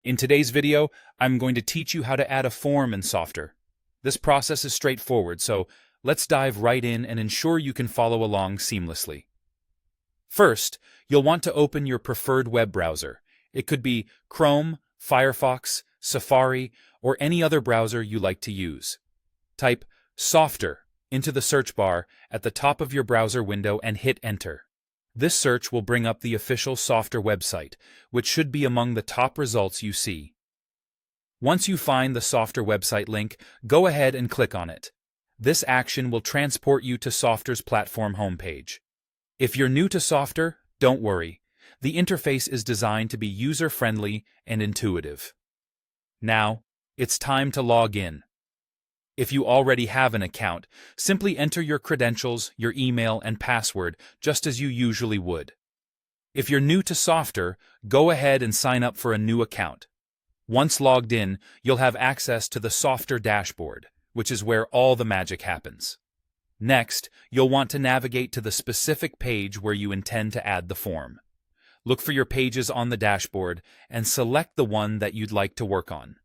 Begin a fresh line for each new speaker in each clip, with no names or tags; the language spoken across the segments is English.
In today's video, I'm going to teach you how to add a form in Softr. This process is straightforward, so let's dive right in and ensure you can follow along seamlessly. First, you'll want to open your preferred web browser. It could be Chrome, Firefox, Safari, or any other browser you like to use. Type Softr into the search bar at the top of your browser window and hit Enter. This search will bring up the official Softr website, which should be among the top results you see. Once you find the Softr website link, go ahead and click on it. This action will transport you to Softr's platform homepage. If you're new to Softr, don't worry. The interface is designed to be user-friendly and intuitive. Now, it's time to log in. If you already have an account, simply enter your credentials, your email, and password just as you usually would. If you're new to Softr, go ahead and sign up for a new account. Once logged in, you'll have access to the Softr dashboard, which is where all the magic happens. Next, you'll want to navigate to the specific page where you intend to add the form. Look for your pages on the dashboard and select the one that you'd like to work on.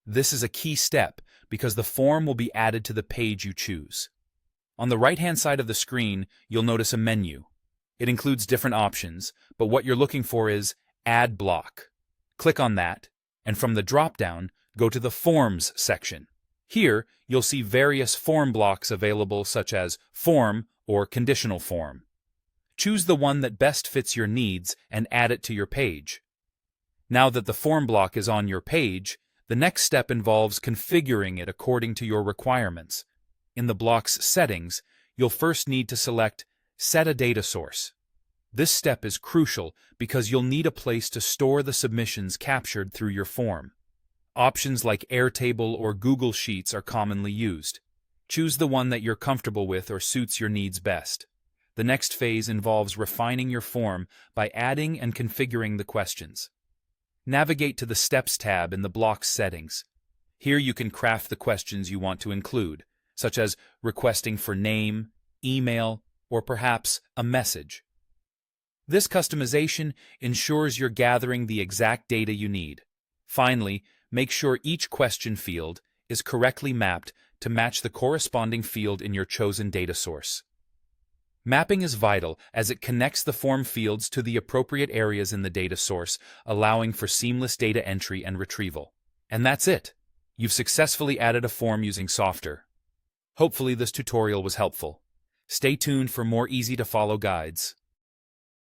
This is a key step because the form will be added to the page you choose. On the right-hand side of the screen, you'll notice a menu. It includes different options, but what you're looking for is Add Block. Click on that, and from the drop-down, go to the Forms section. Here, you'll see various form blocks available such as Form or Conditional Form. Choose the one that best fits your needs and add it to your page. Now that the form block is on your page, the next step involves configuring it according to your requirements. In the block's settings, you'll first need to select Set a Data Source. This step is crucial because you'll need a place to store the submissions captured through your form. Options like Airtable or Google Sheets are commonly used. Choose the one that you're comfortable with or suits your needs best. The next phase involves refining your form by adding and configuring the questions. Navigate to the Steps tab in the block's settings. Here you can craft the questions you want to include, such as requesting for name, email, or perhaps a message. This customization ensures you're gathering the exact data you need. Finally, make sure each question field is correctly mapped to match the corresponding field in your chosen data source. Mapping is vital as it connects the form fields to the appropriate areas in the data source, allowing for seamless data entry and retrieval. And that's it. You've successfully added a form using Softr. Hopefully this tutorial was helpful. Stay tuned for more easy-to-follow guides.